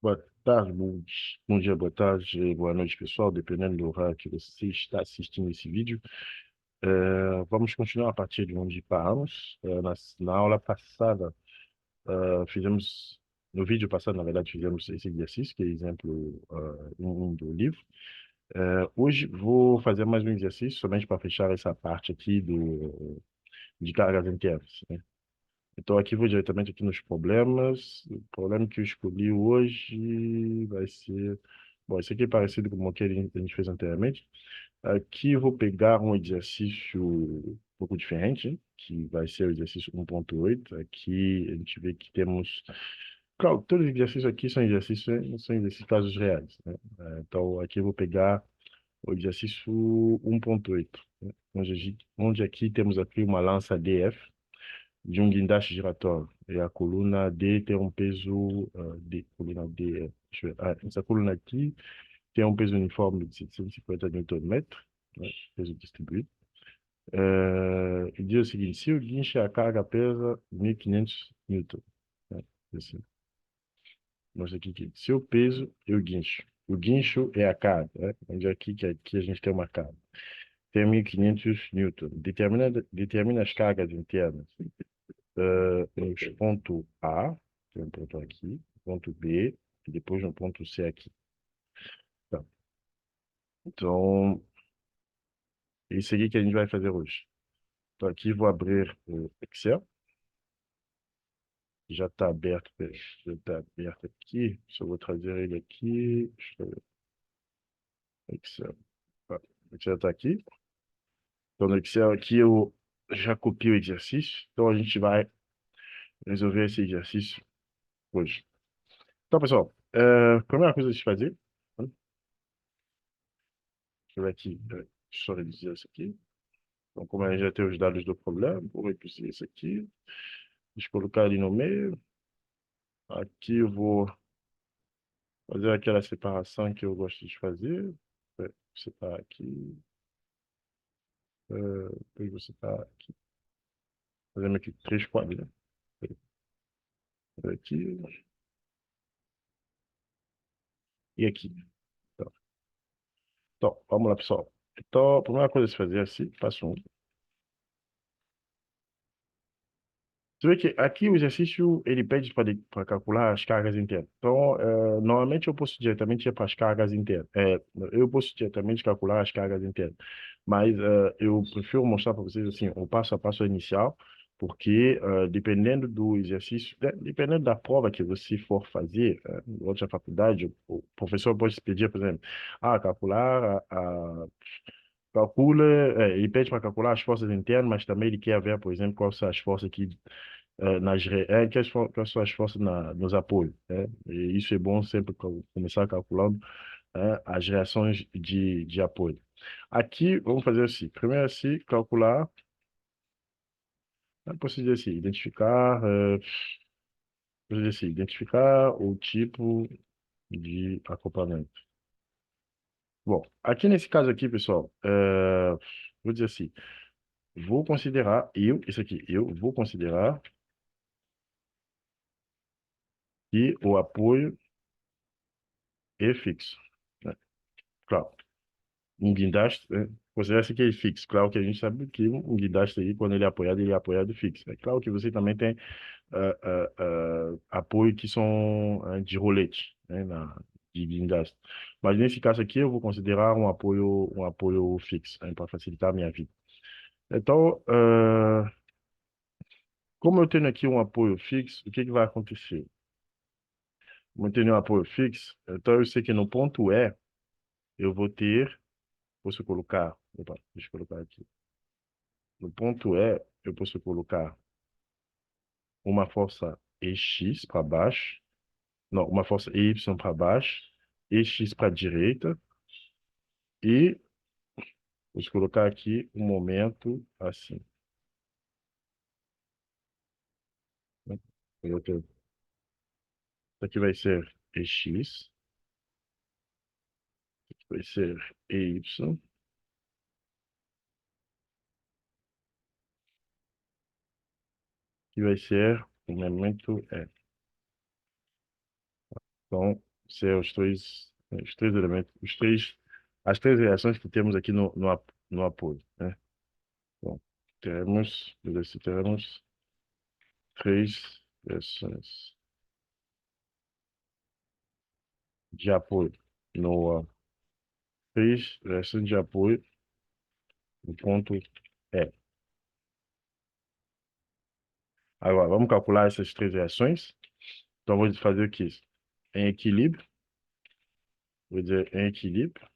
Boa tarde, bom dia, boa tarde, boa noite, pessoal, dependendo do horário que você está assistindo esse vídeo. Vamos continuar a partir de onde paramos. Na aula passada, fizemos, no vídeo passado, na verdade, fizemos esse exercício, que é exemplo 1 do livro. Hoje vou fazer mais um exercício, somente para fechar essa parte aqui de cargas internas, né? Então, aqui vou diretamente aqui nos problemas. O problema que eu escolhi hoje vai ser... Bom, esse aqui é parecido com o que a gente fez anteriormente. Aqui eu vou pegar um exercício um pouco diferente, hein, que vai ser o exercício 1.8. Aqui a gente vê que temos... Claro, todos os exercícios aqui são exercícios casos reais, né? Então, aqui eu vou pegar o exercício 1.8, né, onde aqui temos aqui uma lança DF de um guindaste giratório. E a coluna D tem um peso, D, coluna D, deixa eu ver, essa coluna aqui tem um peso uniforme de 750 Nm, né, peso distribuído. E diz o seguinte: se o guincho a carga pesa 1.500 Newton, né, assim, mostra aqui que se o peso é o guincho é a carga, né, onde aqui a gente tem uma carga, tem 1.500 Newton, determina as cargas internas temos ponto A, tem um ponto aqui, ponto B, e depois um ponto C aqui. Tá. Então, é isso aqui que a gente vai fazer hoje. Então, aqui vou abrir o Excel, que já está aberto, já está aberto aqui. Só vou trazer ele aqui. Deixa eu ver. Excel. Tá. O Excel está aqui. Então, no Excel aqui eu já copiei o exercício. Então, a gente vai resolver esse exercício hoje. Então, pessoal, a primeira coisa a se fazer, né? Deixa eu ver aqui, deixa eu só reduzir isso aqui. Então, como a gente já tem os dados do problema, vou reduzir isso aqui. Deixa eu colocar ali no meio. Aqui eu vou fazer aquela separação que eu gosto de fazer. Separar aqui. Depois vou separar aqui. Fazendo aqui 3 quadros, né? Aqui e aqui. Então, vamos lá, pessoal. Então, a primeira coisa a se fazer é assim, passo um. Você vê que aqui o exercício ele pede para calcular as cargas internas. Então, normalmente eu posso diretamente ir para as cargas internas. Eu posso diretamente calcular as cargas internas. Mas eu prefiro mostrar para vocês assim, o passo a passo inicial, porque dependendo do exercício, dependendo da prova que você for fazer, durante a faculdade, o professor pode pedir, por exemplo, calcular calcula, ele pede para calcular as forças internas, mas também ele quer ver, por exemplo, quais são as forças que quais são as forças nos apoios, né? E isso é bom sempre começar calculando as reações de apoio. Aqui, vamos fazer assim. Primeiro assim, calcular, posso dizer assim, posso dizer assim, identificar o tipo de acoplamento. Bom, aqui nesse caso aqui, pessoal, vou dizer assim, vou considerar, isso aqui, eu vou considerar que o apoio é fixo, né? Claro, um guindaste, né? Considera-se que ele é fixo. Claro que a gente sabe que um guindaste aí, quando ele é apoiado fixo. É claro que você também tem apoio que são de rolete, né, de guindaste. Mas nesse caso aqui, eu vou considerar um apoio fixo, né, para facilitar a minha vida. Então, como eu tenho aqui um apoio fixo, o que que vai acontecer? Como eu tenho um apoio fixo, então eu sei que no ponto E, eu vou ter, posso colocar, opa, deixa eu colocar aqui. No ponto E, eu posso colocar uma força EX para baixo, não, uma força EY para baixo, EX para a direita, e vou colocar aqui um momento assim, né? Isso aqui vai ser EX, isso aqui vai ser EY, e vai ser o momento E. Então, ser os três elementos, as três reações que temos aqui no apoio, né? Bom, teremos três reações de apoio no, três reações de apoio no ponto E. Agora, vamos calcular essas três reações. Então, vou fazer o quê? Em equilíbrio, vou dizer em equilíbrio,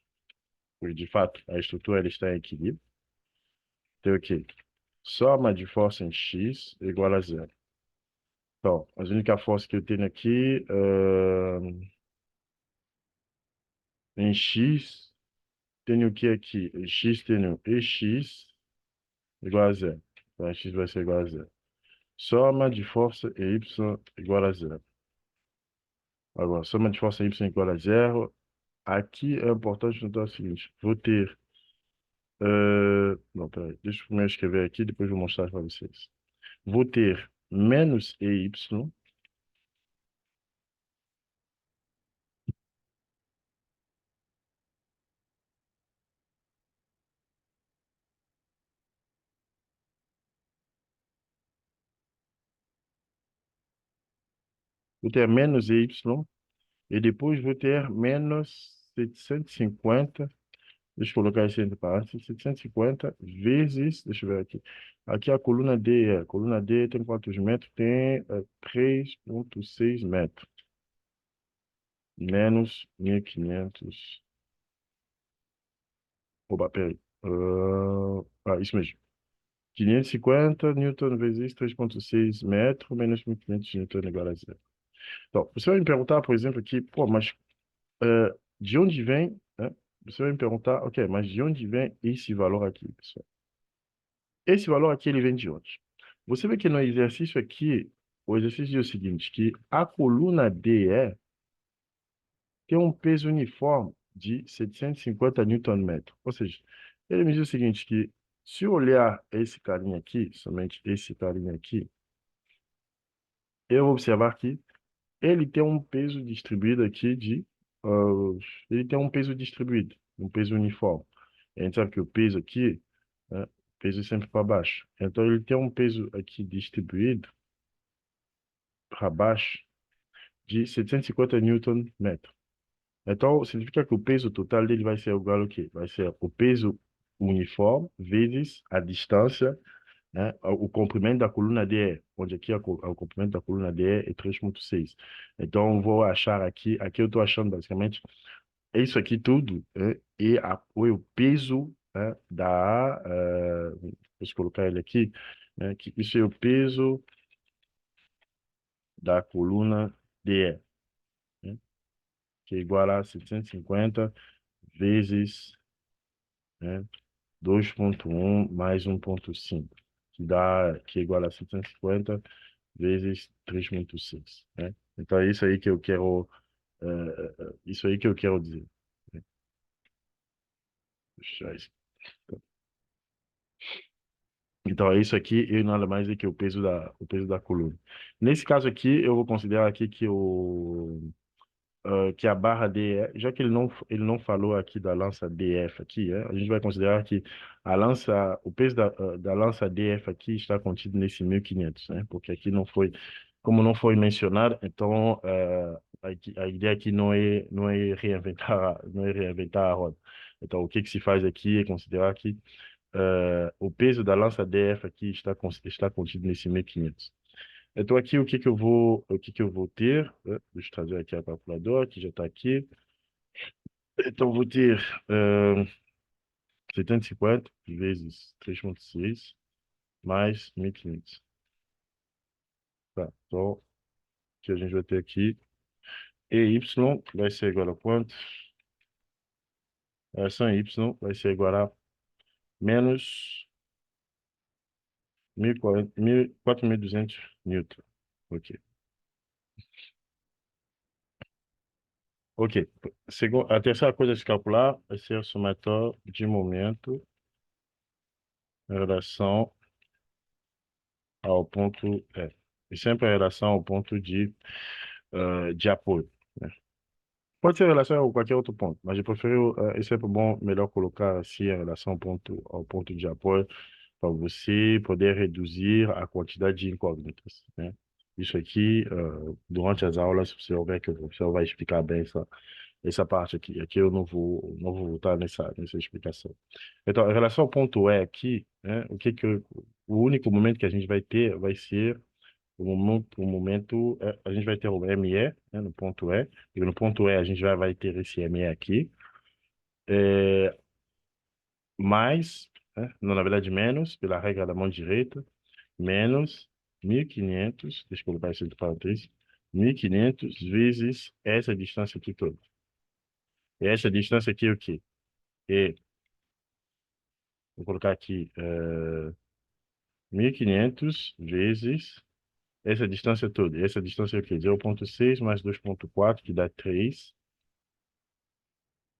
porque de fato a estrutura ela está em equilíbrio. Tem o quê? Soma de força em X igual a zero. Então, as únicas forças que eu tenho aqui, em X, tenho o que aqui? Em X tenho EX igual a zero. Então, X vai ser igual a zero. Soma de força em Y igual a zero. Agora, soma de força em Y igual a zero. Aqui é importante notar o seguinte, vou ter... não, peraí, deixa eu primeiro escrever aqui, depois vou mostrar para vocês. Vou ter menos EY, vou ter menos EY, e depois vou ter menos 750, deixa eu colocar isso entre parênteses, 750 vezes, deixa eu ver aqui. Aqui a coluna D, a coluna D tem quantos metros? Tem 3,6 metros, menos 1.500. Opa, peraí. Isso mesmo. 550 newton vezes 3,6 metros, menos 1.500 newton igual a zero. Então, você vai me perguntar, por exemplo, aqui, pô, mas de onde vem, né? Você vai me perguntar, ok, mas de onde vem esse valor aqui, pessoal? Esse valor aqui, ele vem de onde? Você vê que no exercício aqui, o exercício diz o seguinte, que a coluna DE tem um peso uniforme de 750 Nm. Ou seja, ele me diz o seguinte, que se eu olhar esse carinha aqui, somente esse carinha aqui, eu vou observar que ele tem um peso distribuído aqui ele tem um peso distribuído, um peso uniforme. A gente sabe que o peso aqui, né, o peso é sempre para baixo. Então, ele tem um peso aqui distribuído para baixo de 750 Newton metro. Então, significa que o peso total dele vai ser igual ao quê? Vai ser o peso uniforme vezes a distância, né, o comprimento da coluna DE, onde aqui o comprimento da coluna DE é 3,6. Então, vou achar aqui eu estou achando basicamente isso aqui tudo, né, e o peso, né, deixa eu colocar ele aqui, né, que isso é o peso da coluna DE, né, que é igual a 750 vezes, né, 2,1 mais 1,5, que é igual a 750 vezes 3,6, né? Então é isso aí que eu quero, isso aí que eu quero dizer, né? Deixa isso. Então é isso aqui e nada mais do que o peso da coluna. Nesse caso aqui, eu vou considerar aqui que a barra DE, já que ele não falou aqui da lança DF aqui, a gente vai considerar que o peso da lança DF aqui está contido nesse 1.500, né? Porque aqui como não foi mencionado, então a ideia aqui não é reinventar a roda. Então o que se faz aqui é considerar que o peso da lança DF aqui está contido nesse 1.500. Então aqui o que que eu vou ter, né? Deixa eu trazer aqui a calculadora que já está aqui. Então vou ter 750 vezes 3,6 mais 1.500. Tá, então o que a gente vai ter aqui, EY vai ser igual a quanto? A reação Y vai ser igual a menos 4.200 newton. Ok. Ok. A terceira coisa a se calcular vai ser o somatório de momento em relação ao ponto E. E sempre em relação ao ponto de apoio, né? pode ser em relação a qualquer outro ponto, mas eu prefiro, é sempre bom, melhor colocar assim em relação ao ponto de apoio, para você poder reduzir a quantidade de incógnitas, né? Isso aqui, durante as aulas, você vai ver que o professor vai explicar bem essa parte aqui. Aqui eu não vou voltar nessa explicação. Então, em relação ao ponto E aqui, né, o único momento que a gente vai ter vai ser a gente vai ter o ME, né, no ponto E, e no ponto E a gente vai ter esse ME aqui, é, mais, né, não, na verdade menos, pela regra da mão direita, menos 1.500, deixa eu colocar isso entre parênteses, 1.500 vezes essa distância aqui toda. E essa distância aqui é o quê? É, vou colocar aqui 1.500 vezes essa distância toda. Essa distância é o quê? 0,6 mais 2,4, que dá 3,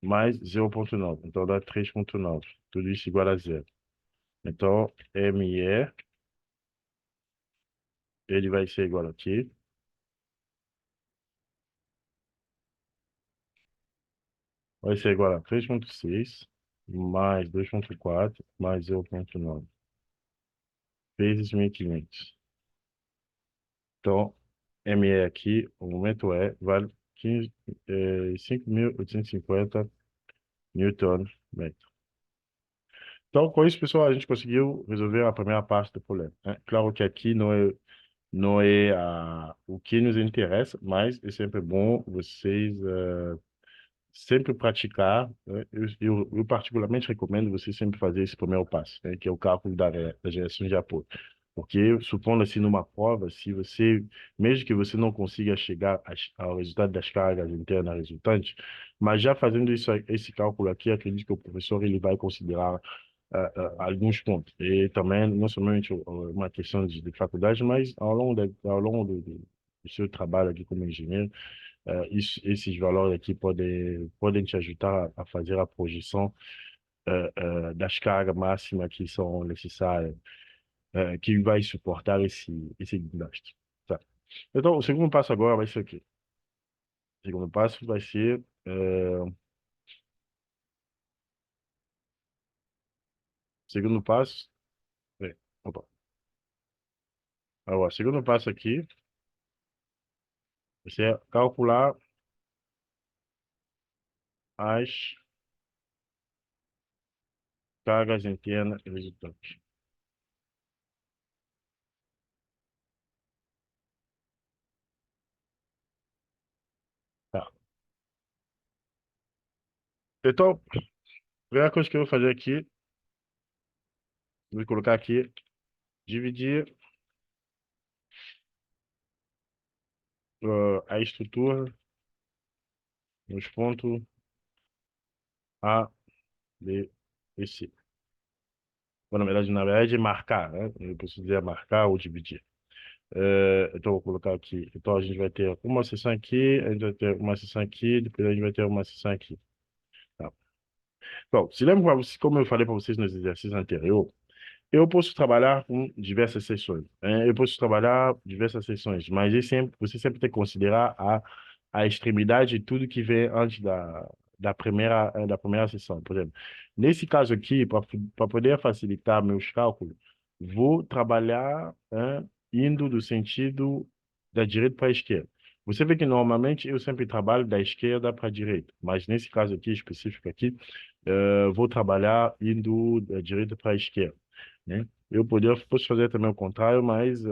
mais 0,9. Então dá 3,9. Tudo isso igual a zero. Então, ME, ele vai ser igual aqui. Vai ser igual a 3,6 mais 2,4 mais 0,9 vezes 1.500. Então, ME aqui, o momento E, vale 5.850 Newton metro. Então, com isso, pessoal, a gente conseguiu resolver a primeira parte do problema, né? Claro que aqui não é o que nos interessa, mas é sempre bom vocês sempre praticar, né? Eu particularmente recomendo você sempre fazer esse primeiro passo, né? Que é o cálculo da geração de apoio. Porque, supondo assim, numa prova, se você, mesmo que você não consiga chegar ao resultado das cargas internas resultantes, mas já fazendo esse cálculo aqui, acredito que o professor ele vai considerar alguns pontos. E também, não somente uma questão de faculdade, mas ao longo do seu trabalho aqui como engenheiro, esses valores aqui podem te ajudar a fazer a projeção das cargas máximas que são necessárias, que vai suportar esse guindaste. Tá. Então, o segundo passo agora vai ser o quê? O segundo passo vai ser, segundo passo, opa, agora, segundo passo aqui, vai ser calcular as cargas internas resultantes. Tá. Então, a primeira coisa que eu vou fazer aqui, vou colocar aqui, dividir a estrutura nos pontos A, B e C. Bom, na verdade, é marcar, né? Eu preciso dizer marcar ou dividir. Então, vou colocar aqui. Então, a gente vai ter uma seção aqui, a gente vai ter uma seção aqui, depois a gente vai ter uma seção aqui. Tá. Bom, se lembra, como eu falei para vocês nos exercícios anteriores, eu posso trabalhar com diversas sessões, né? Eu posso trabalhar diversas sessões, mas você sempre tem que considerar a extremidade de tudo que vem antes da primeira sessão. Por exemplo, nesse caso aqui, para poder facilitar meus cálculos, vou trabalhar, indo do sentido da direita para a esquerda. Você vê que normalmente eu sempre trabalho da esquerda para a direita, mas nesse caso aqui específico aqui, vou trabalhar indo da direita para a esquerda, né? Posso fazer também o contrário, mas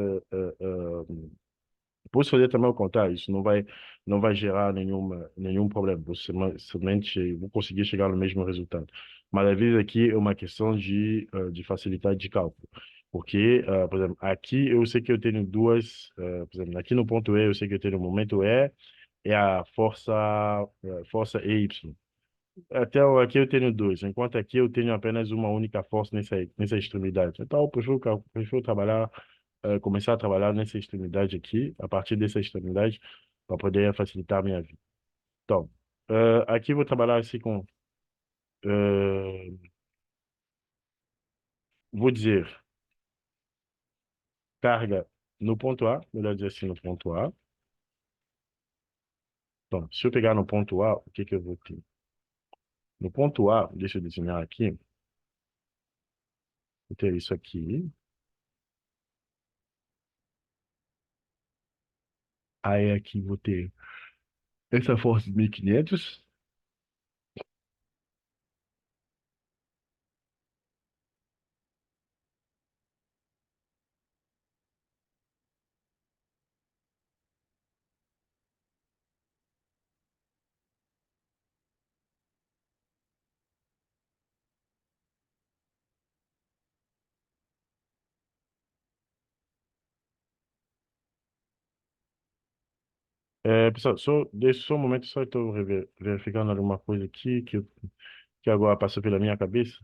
posso fazer também o contrário. Isso não vai gerar nenhum problema. Somente vou conseguir chegar no mesmo resultado. Mas às vezes aqui é uma questão de facilidade de cálculo. Porque, por exemplo, aqui eu sei que eu tenho por exemplo, aqui no ponto E eu sei que eu tenho o momento E e a força EY. Aqui eu tenho dois, enquanto aqui eu tenho apenas uma única força nessa extremidade. Então, eu prefiro começar a trabalhar nessa extremidade aqui, a partir dessa extremidade, para poder facilitar a minha vida. Então, aqui eu vou trabalhar assim eh, vou dizer, carga no ponto A, melhor dizer assim, no ponto A, Então, se eu pegar no ponto A, o que que eu vou ter? No ponto A, deixa eu desenhar aqui, vou ter isso aqui. Aí aqui vou ter essa força de 1500. Pessoal, deixa só um momento, só estou verificando alguma coisa aqui que agora passou pela minha cabeça.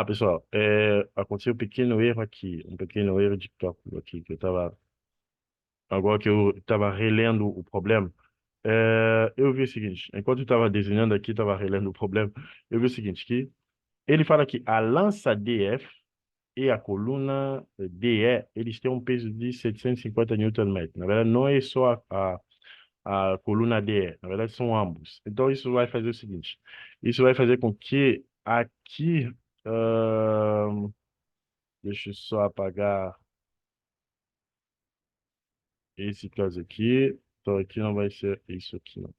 Pessoal, aconteceu um pequeno erro aqui, um pequeno erro de cálculo aqui, agora que eu estava relendo o problema, eu vi o seguinte, enquanto eu estava desenhando aqui, estava relendo o problema, eu vi o seguinte, que ele fala que a lança DF e a coluna DE, eles têm um peso de 750 Newton-metros. Na verdade, não é só a coluna DE, na verdade, são ambos. Então, isso vai fazer o seguinte, isso vai fazer com que aqui, deixa eu só apagar esse caso aqui. Então, aqui não vai ser isso aqui, não.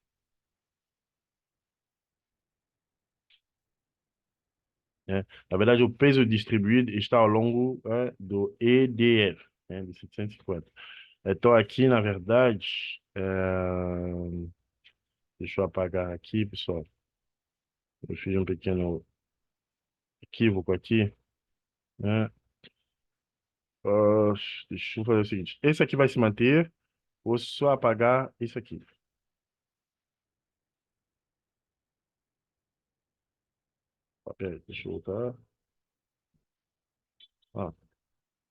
Né? Na verdade, o peso distribuído está ao longo, do EDF, né, de 750. Então, aqui, na verdade, deixa eu apagar aqui, pessoal. Eu fiz um pequeno equívoco aqui, né? Ah, deixa eu fazer o seguinte. Esse aqui vai se manter, vou só apagar isso aqui. Peraí, deixa eu voltar. Ah,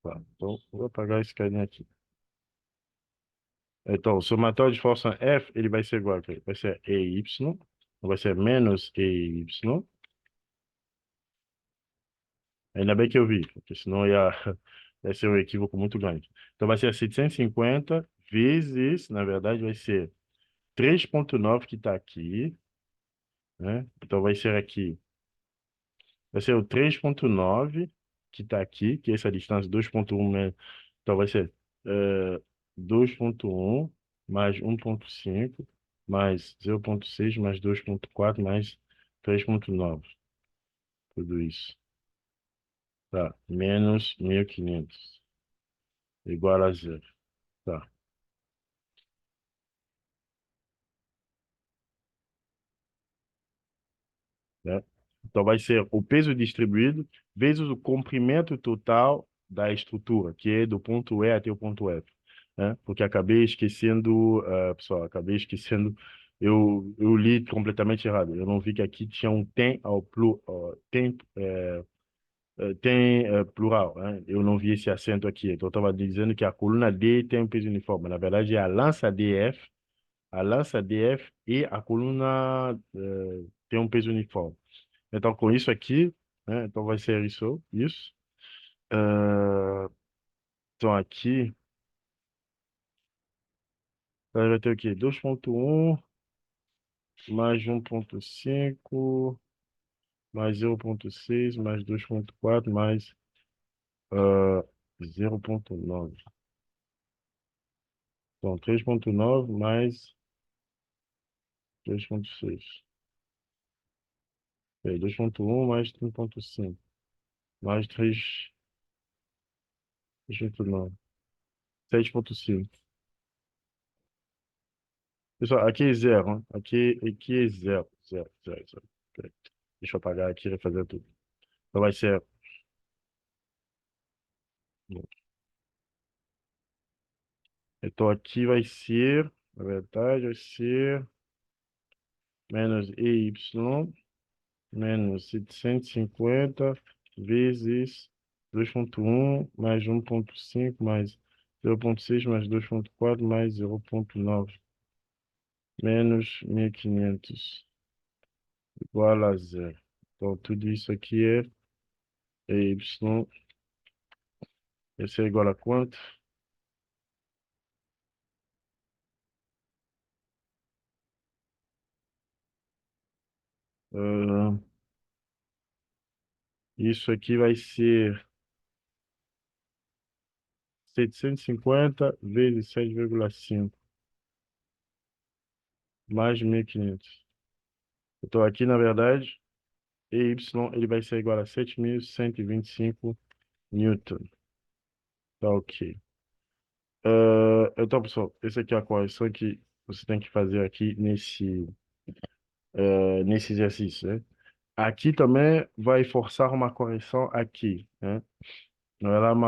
tá. Então, vou apagar esse carinha aqui. Então, o somatório de força F, ele vai ser igual a quê? Vai ser EY, não vai ser menos EY. Ainda bem que eu vi, porque senão ia ser um equívoco muito grande. Então, vai ser 750 vezes, na verdade, vai ser 3,9 que está aqui, né? Então, vai ser aqui, vai ser o 3,9 que está aqui, que é essa distância 2,1, né? Então, vai ser 2,1 mais 1,5 mais 0,6 mais 2,4 mais 3,9. Tudo isso. Tá. Menos 1.500. Igual a zero. Tá. Né? Então, vai ser o peso distribuído vezes o comprimento total da estrutura, que é do ponto E até o ponto F. Né? Porque acabei esquecendo, pessoal, acabei esquecendo, eu li completamente errado. Eu não vi que aqui tinha um tem ao tem, plural, né? Eu não vi esse acento aqui. Então, eu estava dizendo que a coluna D tem um peso uniforme. Na verdade, é a lança DF e a coluna tem um peso uniforme. Então, com isso aqui, né? Então, vai ser isso. Eh, então, aqui, vai ter o quê? 2,1 mais 1,5 mais 0,6 mais 2,4 mais 0,9. Então, 3,9 mais 2,6. 2,1 mais 1,5 mais 3,9. 7,5. Pessoal, aqui é zero, né? Aqui é zero, zero, zero, zero. Ok. Deixa eu apagar aqui e fazer tudo. Então vai ser. Então aqui vai ser, na verdade, vai ser menos EY menos 750 vezes 2,1 mais 1,5 mais 0,6 mais 2,4 mais 0,9 menos 1.500 igual a zero. Então, tudo isso aqui é y. Esse é igual a quanto? Ah, isso aqui vai ser 750 vezes 7,5 mais 1.500. Então, aqui, na verdade, EY ele vai ser igual a 7.125 Newton. Tá ok. Então, pessoal, essa aqui é a correção que você tem que fazer aqui nesse exercício, né? Aqui também vai forçar uma correção aqui, né? Na verdade,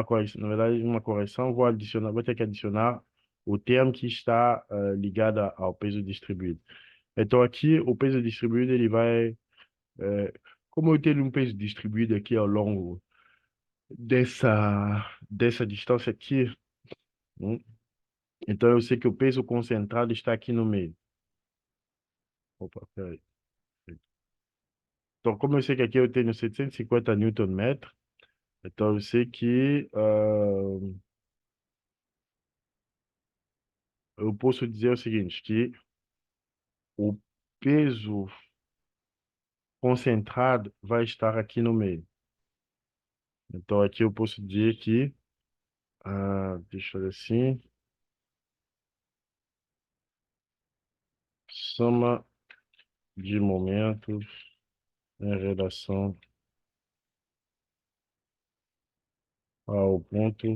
uma correção, vou ter que adicionar o termo que está ligado ao peso distribuído. Então, aqui, o peso distribuído, ele vai... eh, como eu tenho um peso distribuído aqui ao longo dessa distância aqui, hum, então eu sei que o peso concentrado está aqui no meio. Opa, peraí. Então, como eu sei que aqui eu tenho 750 Newton-metro, então eu sei que eu posso dizer o seguinte, que o peso concentrado vai estar aqui no meio. Então, aqui eu posso dizer que, deixa eu ver assim, soma de momentos em relação ao ponto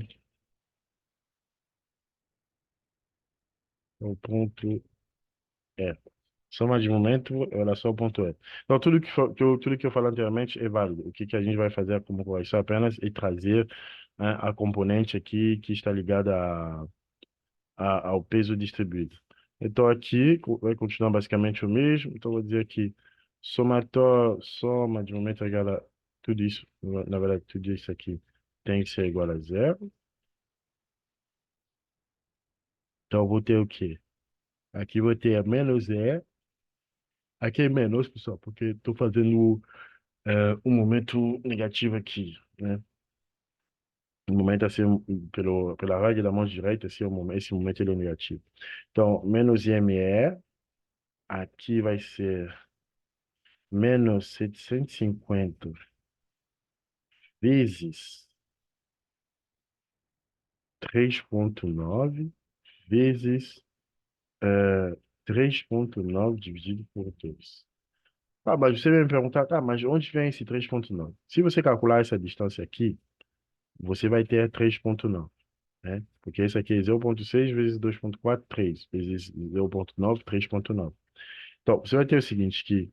E. Soma de momento em relação ao ponto E. Então, tudo que eu falei anteriormente é válido. O que a gente vai fazer como correção apenas é trazer, né, a componente aqui que está ligada ao peso distribuído. Então, aqui vai continuar basicamente o mesmo. Então, vou dizer que soma de momento é igual a tudo isso. Na verdade, tudo isso aqui tem que ser igual a zero. Então, eu vou ter o quê? Aqui vou ter menos E. Aqui é menos, pessoal, porque estou fazendo um momento negativo aqui, né? O momento assim, pela regra da mão direita, assim, esse momento ele é negativo. Então, menos IME, aqui vai ser menos 750 vezes 3,9 vezes 3,9 dividido por 2. Ah, mas você vai me perguntar, tá, mas onde vem esse 3,9? Se você calcular essa distância aqui, você vai ter 3,9, né? Porque esse aqui é 0,6 vezes 2,4, 3 vezes 0,9, 3,9. Então, você vai ter o seguinte, que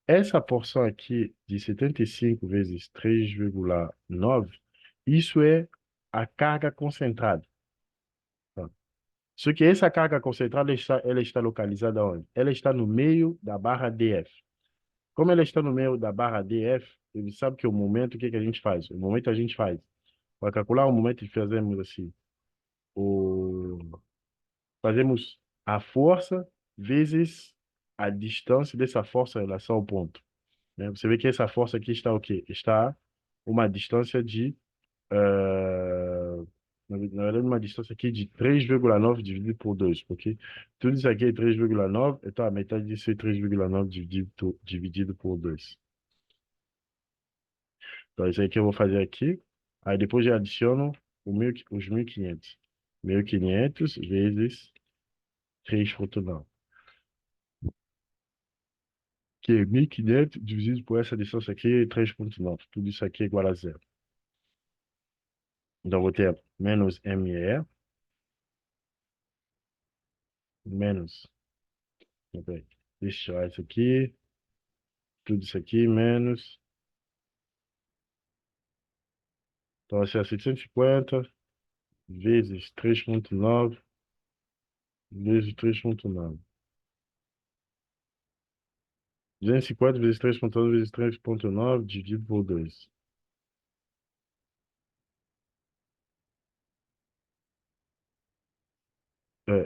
essa porção aqui de 75 vezes 3,9, isso é a carga concentrada. Tá? Só que essa carga concentrada ela está localizada onde? Ela está no meio da barra DF. Como ela está no meio da barra DF, ele sabe que o momento, o que que a gente faz? O momento a gente faz. Para calcular o momento, fazemos assim. O... Fazemos a força vezes a distância dessa força em relação ao ponto, né? Você vê que essa força aqui está o quê? Está uma distância de, na verdade, uma distância aqui de 3,9 dividido por 2, porque tudo isso aqui é 3,9, então a metade disso é 3,9 dividido por 2. Então, isso aí que eu vou fazer aqui. Aí depois eu adiciono os 1.500. 1.500 vezes 3,9. Que é 1.500 dividido por essa distância aqui, 3,9. Tudo isso aqui é igual a zero. Então, vou ter menos ME, menos. Ok. Deixa eu tirar isso aqui, tudo isso aqui, menos. Então, vai ser 750 vezes 3,9 vezes 3,9. 250 vezes 3,9 vezes 3,9 dividido por 2.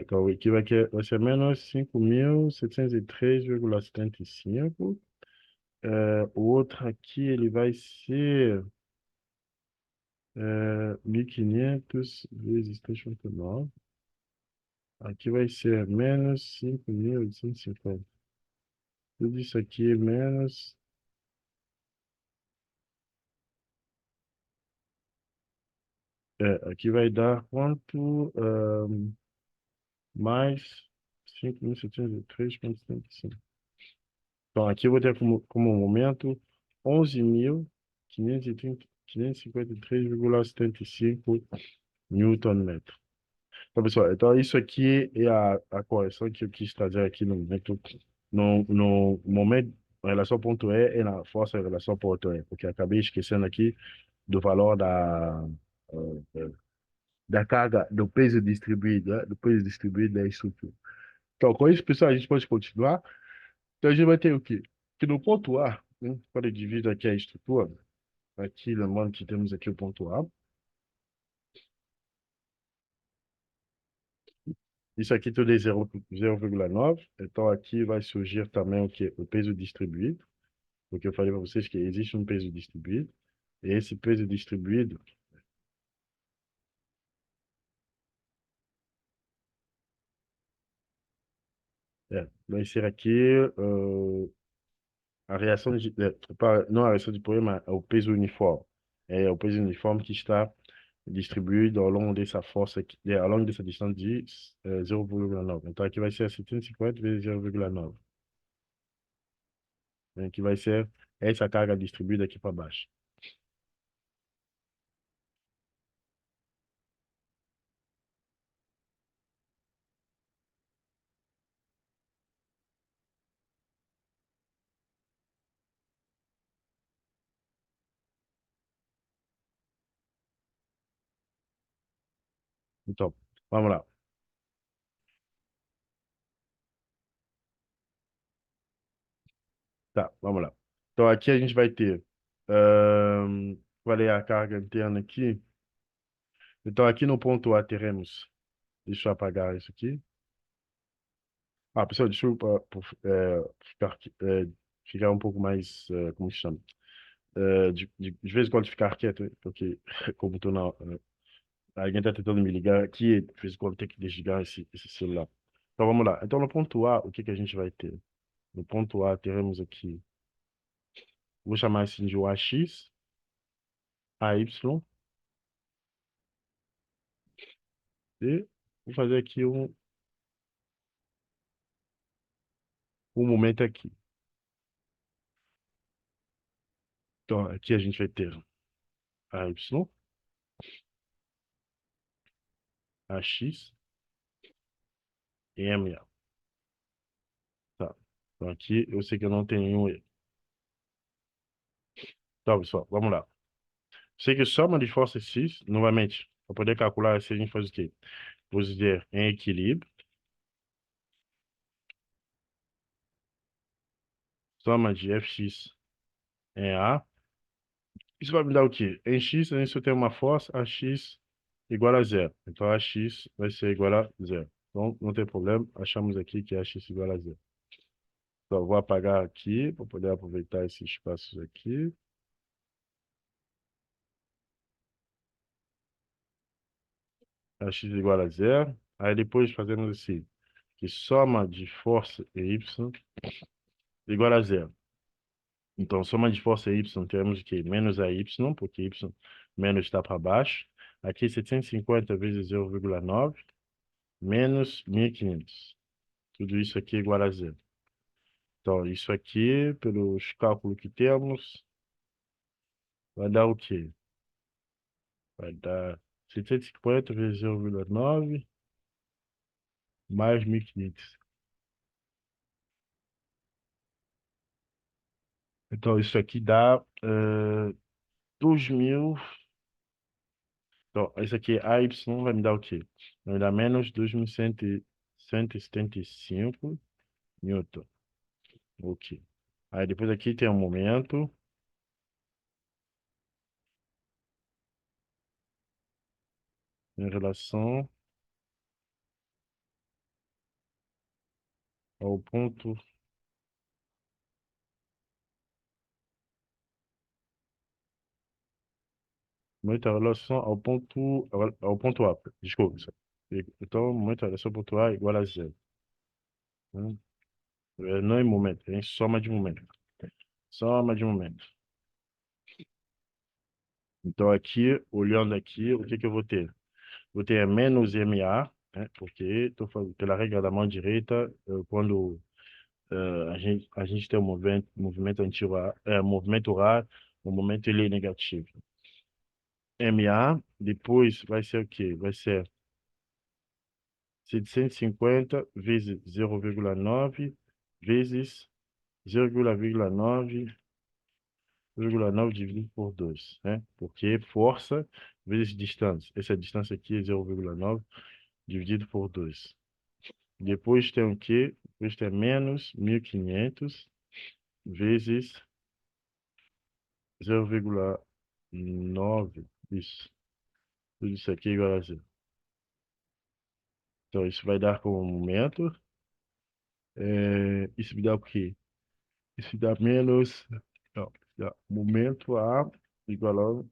Então, aqui vai ser menos 5.703,75. O outro aqui, ele vai ser 1.500 vezes 3,9. Aqui vai ser menos 5.850. Tudo isso aqui menos. Aqui vai dar quanto? Mais 5.703,75. Então, aqui eu vou ter como momento 11.553,75 Newton-metro. Então, pessoal, então isso aqui é a correção que eu quis trazer aqui no momento, no momento, em relação ao ponto E e na força em relação ao ponto E, porque eu acabei esquecendo aqui do valor eh, da carga, do peso distribuído, né? Do peso distribuído da estrutura. Então, com isso, pessoal, a gente pode continuar. Então, a gente vai ter o quê? Que no ponto A, né, quando eu divido aqui a estrutura, aqui, lembrando que temos aqui o ponto A, isso aqui tudo é 0,9, então aqui vai surgir também o quê? O peso distribuído, porque eu falei para vocês que existe um peso distribuído, e esse peso distribuído, vai ser aqui a reação não a reação de Poe, mas o peso uniforme. É o peso uniforme que está distribuído ao longo dessa força, ao longo dessa distância de 0,9. Então, aqui vai ser 750 vezes 0,9, né, que vai ser essa carga distribuída aqui para baixo. Então, vamos lá. Tá, vamos lá. Então, aqui a gente vai ter, qual é a carga interna aqui? Então, aqui no ponto A teremos, deixa eu apagar isso aqui. Ah, pessoal, desculpa por ficar um pouco mais, como se chama? De vez em quando ficar quieto, porque como estou alguém está tentando me ligar aqui, de vez em quando tem que desligar esse celular. Então vamos lá. Então no ponto A, o que que a gente vai ter? No ponto A teremos aqui, vou chamar assim de o AX, AY, e vou fazer aqui um momento aqui. Então aqui a gente vai ter AY, AX e MA. Tá. Então aqui eu sei que eu não tenho nenhum erro. Tá, pessoal, vamos lá. Sei que soma de força X, novamente, para poder calcular se a gente faz o quê? Vou dizer em equilíbrio, soma de Fx em A. Isso vai me dar o quê? Em X, a gente só tem uma força, AX igual a zero. Então, AX vai ser igual a zero. Então, não tem problema, achamos aqui que AX igual a zero. Então, vou apagar aqui, para poder aproveitar esses espaços aqui. AX igual a zero. Aí, depois, fazemos assim, que soma de força e Y igual a zero. Então, soma de força Y, temos que menos a Y, porque Y menos está para baixo. Aqui, 750 vezes 0,9, menos 1.500. Tudo isso aqui é igual a zero. Então, isso aqui, pelos cálculos que temos, vai dar o quê? Vai dar 750 vezes 0,9 mais 1.500. Então, isso aqui dá 2.000. Então, isso aqui, AY vai me dar o quê? Vai me dar menos 2.175 Newton. Ok. Aí depois aqui tem um momento em relação ao ponto, momento em relação ao ponto A. Desculpa. Então, momento em relação ao ponto A igual a zero, né? Não é momento, é soma de momento. Soma de momento. Então, aqui, olhando aqui, o que que eu vou ter? Vou ter menos MA, né? Porque pela regra da mão direita, quando a gente tem um movimento anti-horário, movimento horário, o momento ele é negativo. MA, depois vai ser o quê? Vai ser 750 vezes 0,9 vezes 0,9 dividido por 2, né? Porque força vezes distância. Essa distância aqui é 0,9 dividido por 2. Depois tem o quê? Depois tem menos 1.500 vezes 0,9. Isso. Tudo isso aqui é igual a zero. Então, isso vai dar como momento. Isso me dá o quê? Isso dá menos. Não, dá momento A igual a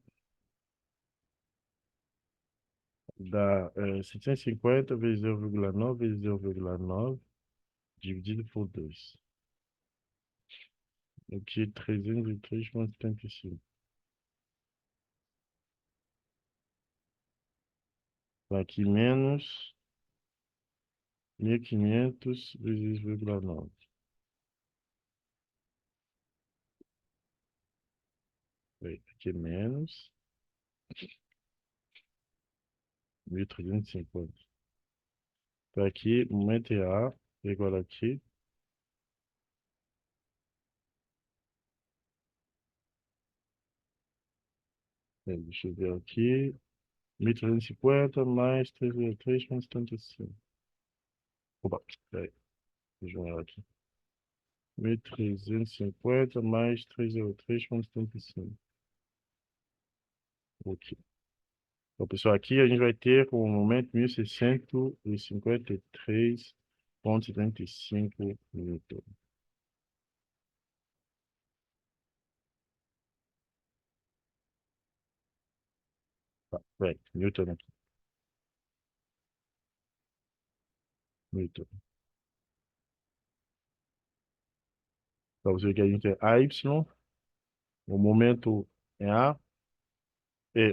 dá 750 vezes 0,9 vezes 0,9 dividido por 2. Aqui 303,75. Aqui menos 1.500 vezes 0,9. Aqui menos 1.350. Então aqui, momento A igual aqui. Deixa eu ver aqui. 1.350 mais 303,75. Opa, peraí. Deixa eu ver aqui. 1.350 mais 303,75. Ok. Então, pessoal, aqui a gente vai ter como momento 1.653,75 Newton. Tá, peraí, Newton aqui. Newton. Então, você vê que a gente tem AY, o momento é A,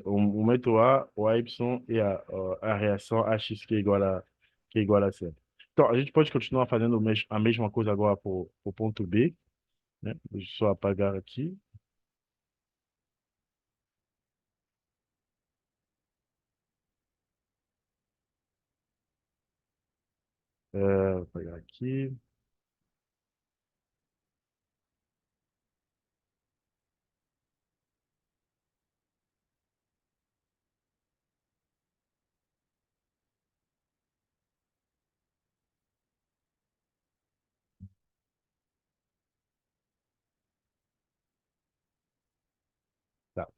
o momento A, o Y e a reação AX que é igual a zero. Então, a gente pode continuar fazendo a mesma coisa agora para o ponto B, né? Deixa eu só apagar aqui. Vou apagar aqui. Tá, vou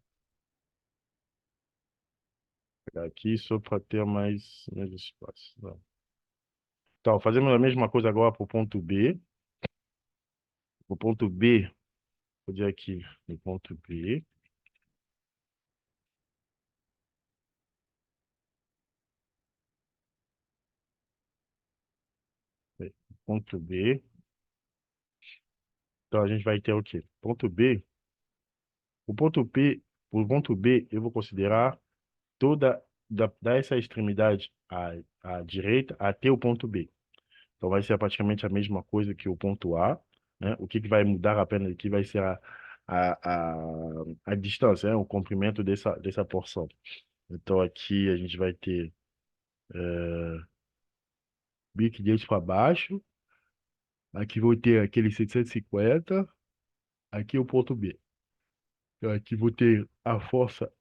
apagar aqui só para ter mais espaço. Tá. Então, fazemos a mesma coisa agora para o ponto B. O ponto B, vou dizer aqui, no ponto B. Ponto B. Então, a gente vai ter o quê? Ponto B. O ponto B, o ponto B, eu vou considerar toda dessa extremidade à direita até o ponto B. Então, vai ser praticamente a mesma coisa que o ponto A, né? O que que vai mudar apenas aqui vai ser a, a distância, né? O comprimento dessa porção. Então, aqui a gente vai ter 1.500 para baixo. Aqui vou ter aquele 750. Aqui o ponto B. Então, aqui vou ter a força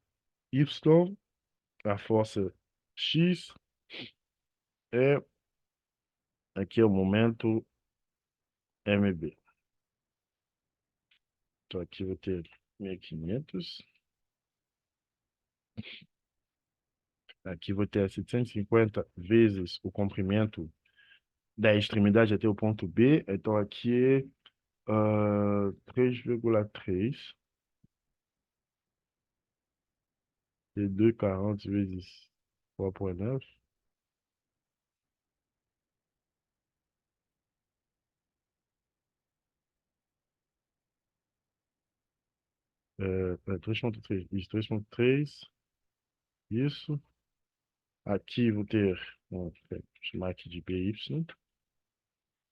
Y, a força X, e aqui é o momento MB. Então, aqui vou ter 1.500. Aqui vou ter 750 vezes o comprimento da extremidade até o ponto B. Então, aqui é 3,3. E 2,40 vezes 3,9. 3.3, isso, 3.3, isso. Aqui vou ter, vou chamar aqui de BY.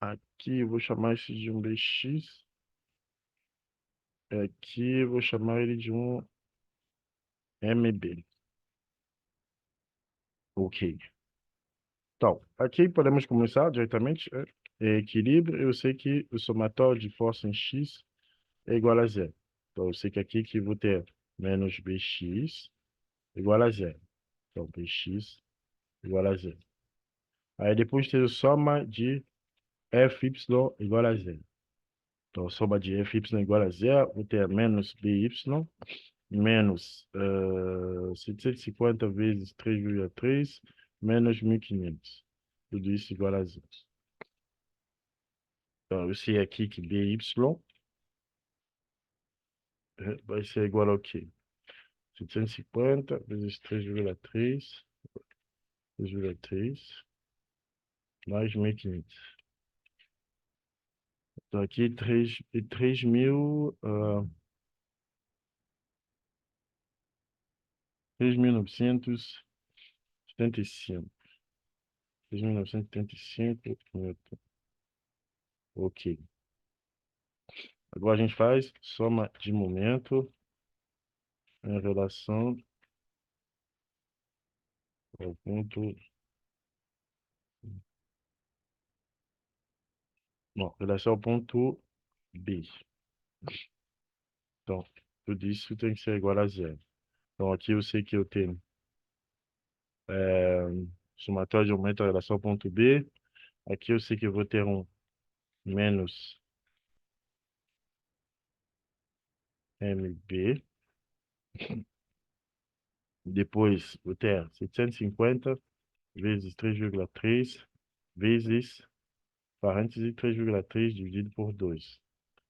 Aqui eu vou chamar isso de um BX. Aqui eu vou chamar ele de um MB. Ok. Então, aqui podemos começar diretamente. Equilíbrio, eu sei que o somatório de força em X é igual a zero. Então, eu sei que aqui que vou ter menos BX igual a zero. Então, BX igual a zero. Aí depois tem a soma de FY igual a zero. Então, a soma de FY igual a zero, vou ter menos BY menos 750 vezes 3,3 menos 1.500. Tudo isso igual a zero. Então, eu sei aqui que BY vai ser igual ao quê? 750 vezes 3,3 mais 1.500. Então, aqui 3.975. 3.975 Newton. Ok. Agora a gente faz soma de momento em relação ao ponto. Não, em relação ao ponto B. Então, tudo isso tem que ser igual a zero. Então, aqui eu sei que eu tenho somatório de aumento em relação ao ponto B. Aqui eu sei que eu vou ter um menos MB. Depois, vou ter 750 vezes 3,3 vezes parênteses 3,3 dividido por 2.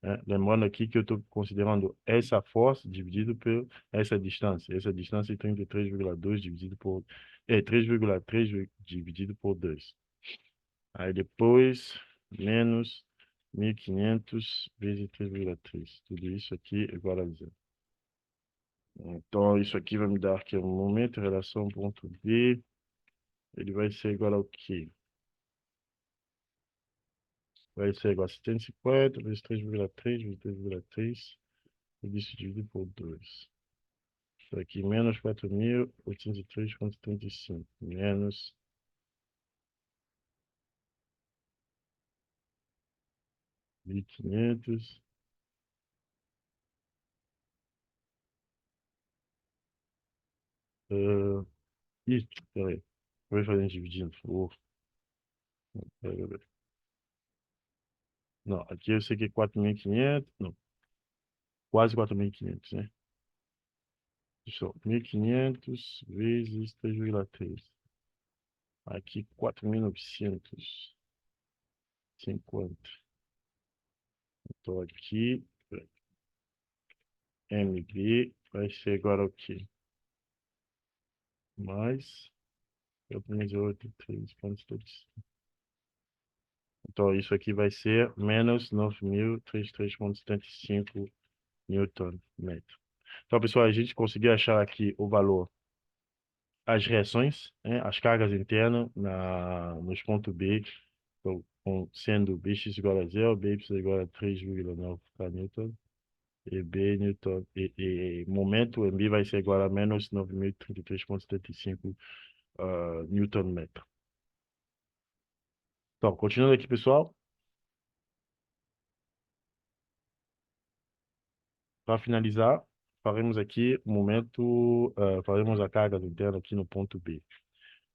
Né? Lembrando aqui que eu estou considerando essa força dividido por essa distância. Essa distância é 33,2 dividido por... 3,3 dividido por 2. Aí depois, menos 1.500 vezes 3,3. Tudo isso aqui é igual a zero. Então, isso aqui vai me dar que um momento em relação ao ponto B, ele vai ser igual ao quê? Vai ser igual a 750 vezes 3,3 vezes 3,3, e isso dividido por 2. Isso aqui, menos 4.803,75, menos 1.500. Uh, Ih, peraí. Vou fazer dividindo. Peraí. Não, aqui eu sei que é 4.500. Não, quase 4.500, né? Só 1.500 vezes 3,3. Aqui 4.950. Então aqui MB vai ser igual ao quê? Mais 4.083. Então isso aqui vai ser menos 9.033,75 Newton metro. Então, pessoal, a gente conseguiu achar aqui o valor, as reações, né, as cargas internas nos pontos B, então, sendo Bx igual a zero, By igual a 3,9 Newton, e B Newton, e momento MB vai ser igual a menos 9.033,75 Newton metro. Então, continuando aqui, pessoal, para finalizar, faremos aqui o momento, faremos a carga interna aqui no ponto B.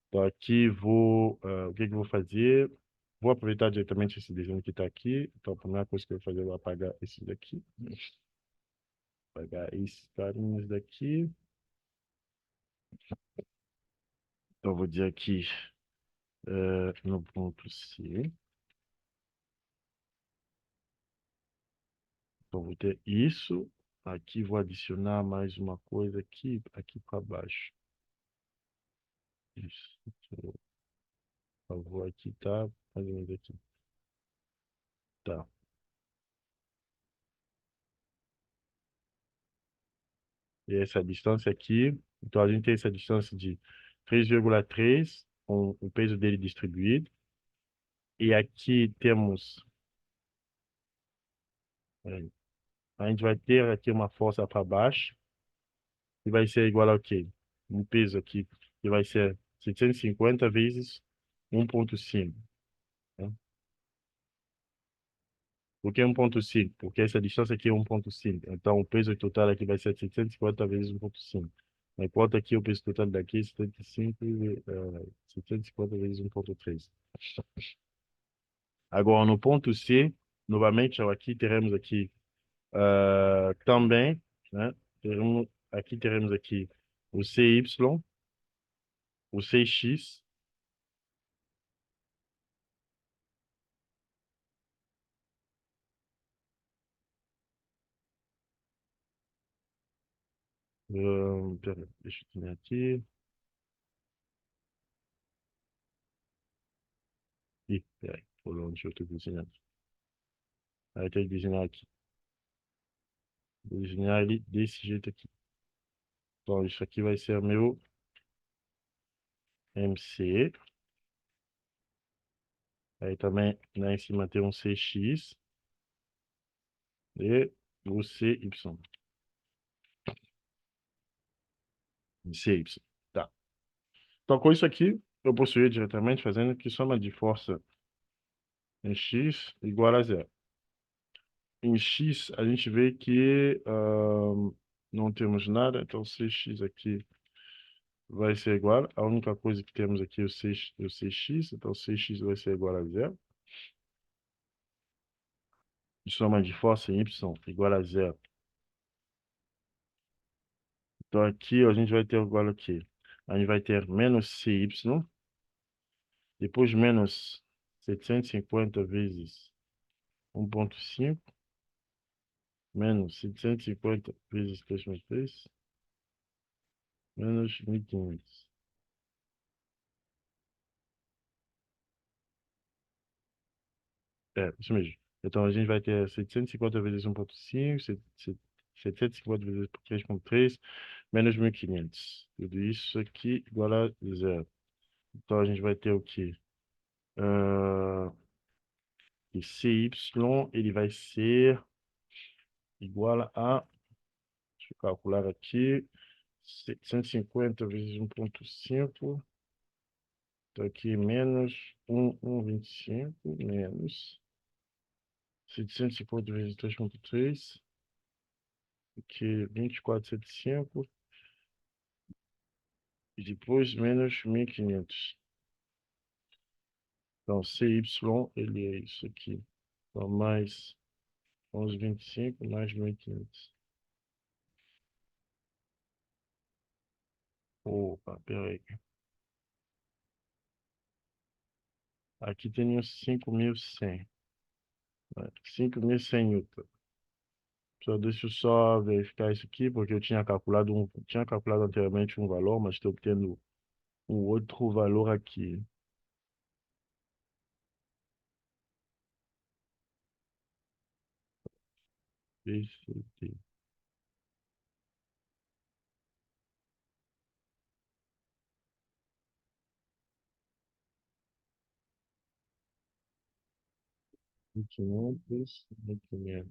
Então, aqui o que que eu vou fazer? Vou aproveitar diretamente esse desenho que está aqui. Então, a primeira coisa que eu vou fazer é apagar esse daqui. Apagar esses carinhos daqui. Então, eu vou dizer aqui no ponto C. Então, vou ter isso. Aqui vou adicionar mais uma coisa aqui para baixo. Isso. Por favor, aqui tá. Mais ou menos aqui. Tá. e essa distância aqui. Então, a gente tem essa distância de 3,3, com o peso dele distribuído. E aqui temos, é, a gente vai ter aqui uma força para baixo, que vai ser igual ao quê? Um peso aqui, que vai ser 750 vezes 1,5. Né? Por que 1,5? Porque essa distância aqui é 1,5. Então, o peso total aqui vai ser 750 vezes 1,5. Enquanto aqui o peso total daqui é 75, 750 vezes 1,3. Agora, no ponto C, novamente, aqui teremos aqui também, né? Aqui teremos aqui o CY, o CX, pera, deixa eu ver aqui. Ih, peraí, por onde eu estou desenhando? Aí tem que desenhar aqui. Vou desenhar ele desse jeito aqui. Então, isso aqui vai ser o meu MC. Aí também lá em cima tem um CX e o CY. CY. Tá. Então, com isso aqui, eu posso ir diretamente fazendo que soma de força em X igual a zero. Em X, a gente vê que não temos nada, então CX aqui vai ser igual. A única coisa que temos aqui é o CX, então CX vai ser igual a zero. Soma de força em Y igual a zero. Então aqui ó, a gente vai ter igual a quê? A gente vai ter menos CY, depois menos 750 vezes 1,5, menos 750 vezes 3,3, menos 1.500. É, isso mesmo. Então, a gente vai ter 750 vezes 1,5, 750 vezes 3,3, menos 1.500. Tudo isso aqui igual a zero. Então, a gente vai ter o quê? Ah, e CY, ele vai ser igual a, deixa eu calcular aqui, 750 vezes 1,5, então aqui menos 1,25, menos 750 vezes 3,3, aqui 24,75, e depois menos 1.500. Então, CY, ele é isso aqui. Então, mais 11,25 mais 1.500. Opa, peraí. Aqui tem uns 5.100. Né? 5.100 newton. Só deixa eu só verificar isso aqui, porque eu tinha calculado anteriormente um valor, mas estou obtendo um outro valor aqui. Esse aqui. 1.500, 1.500.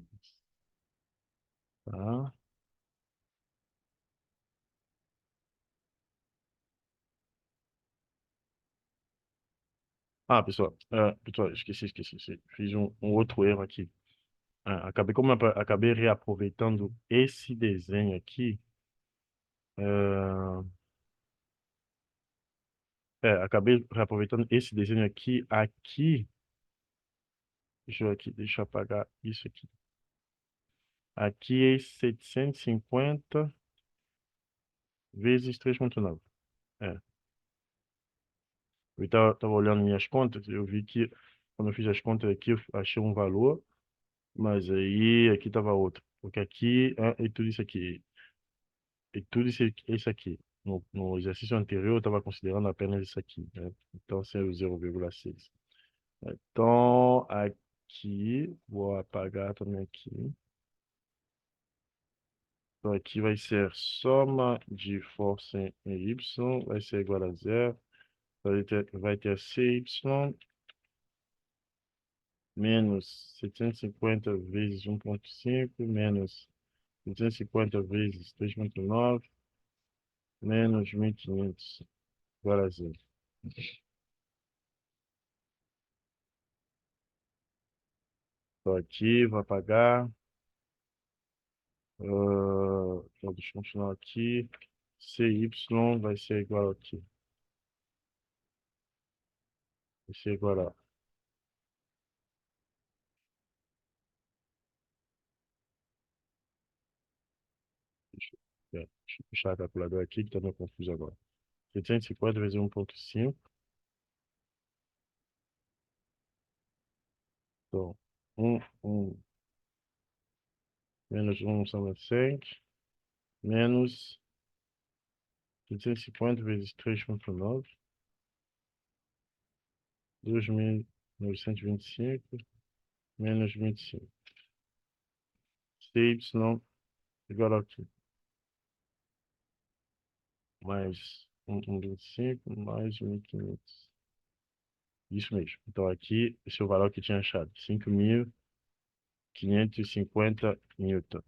Tá? Ah, pessoal, pessoal, esqueci. Fiz um outro erro aqui. Acabei reaproveitando esse desenho aqui. ah, acabei reaproveitando esse desenho aqui. Aqui, deixa eu apagar isso aqui. Aqui é 750 vezes 3,9. É. Eu estava olhando minhas contas, eu vi que quando eu fiz as contas aqui, eu achei um valor, mas aí aqui estava outro. Porque aqui é tudo isso aqui. E tudo isso aqui. No exercício anterior, eu estava considerando apenas isso aqui, né? Então, esse é o 0,6. Então, aqui, vou apagar também aqui. Então, aqui vai ser soma de força em Y, vai ser igual a zero. Vai ter CY menos 750 vezes 1,5 menos 750 vezes 3,9 menos 1.500 igual a zero. Então, aqui vai pagar. Então, deixa eu continuar aqui. CY vai ser igual a quê? Vai ser igual a. Deixa eu puxar a calculadora aqui, que está meio confuso agora. 750 vezes 1,5. Então, 1 menos 1 são 100, menos 750 vezes 3,9, 2.925, menos 25. CY igual a quê? Mais 1,25 mais 1.500. Isso mesmo. Então, aqui, esse é o valor que eu tinha achado. 5.550 newton.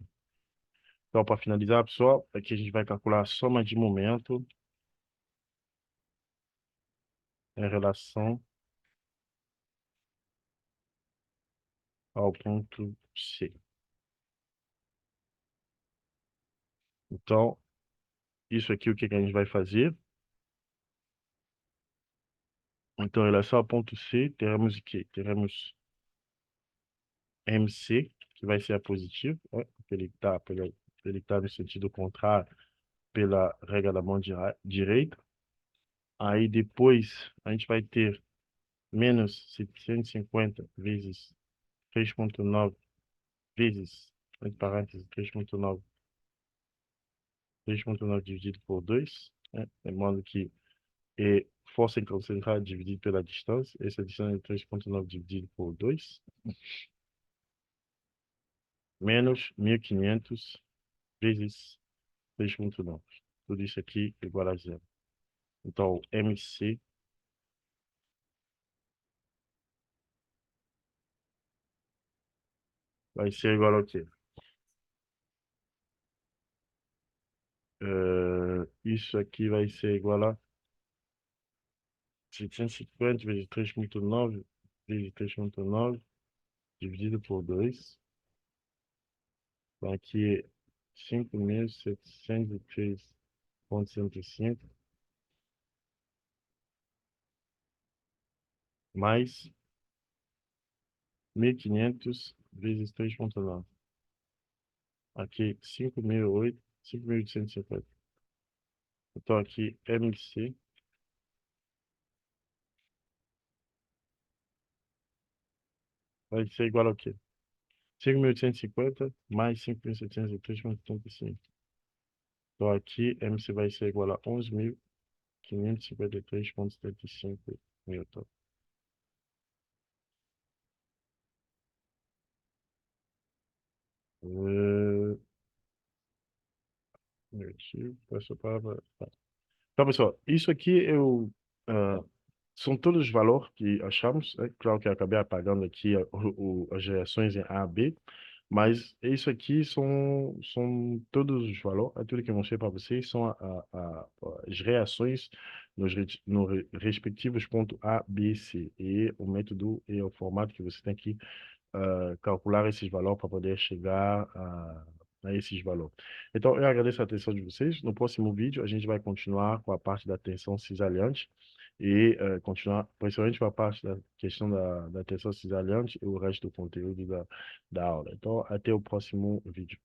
Então, para finalizar, pessoal, aqui a gente vai calcular a soma de momento em relação ao ponto C. Então, isso aqui, o que que a gente vai fazer? Então, em relação ao ponto C, teremos o quê? Teremos MC, que vai ser a positivo, né? Porque ele tá no sentido contrário pela regra da mão direita. Aí depois a gente vai ter menos 750 vezes 3,9 vezes, entre parênteses, 3,9 dividido por 2, né? Lembrando que é força concentrada dividido pela distância. Essa distância é 3,9 dividido por 2, menos 1.500 vezes 3,9. Tudo isso aqui igual a zero. Então, MC vai ser igual ao quê? Isso aqui vai ser igual a 750 vezes 3,9 vezes 3,9 dividido por 2. Então, aqui é 5.703,65 mais 1.500 vezes 3,9. Aqui, 5.850. Então, aqui, MC vai ser igual ao quê? 5.850 mais 5.703,75. Então, aqui, MC vai ser igual a 11.553,75 newton. Uh, Negativo, essa palavra. Tá. Então, pessoal, isso aqui ah, são todos os valores que achamos. É claro que eu acabei apagando aqui as reações em A, B, mas isso aqui são todos os valores, é tudo que eu mostrei para vocês, são as reações nos respectivos pontos A, B, C. E o método e o formato que você tem que calcular esses valores para poder chegar a esses valores. Então, eu agradeço a atenção de vocês. No próximo vídeo, a gente vai continuar com a parte da tensão cisalhante e continuar, principalmente com a parte da questão da tensão cisalhante e o resto do conteúdo da aula. Então, até o próximo vídeo.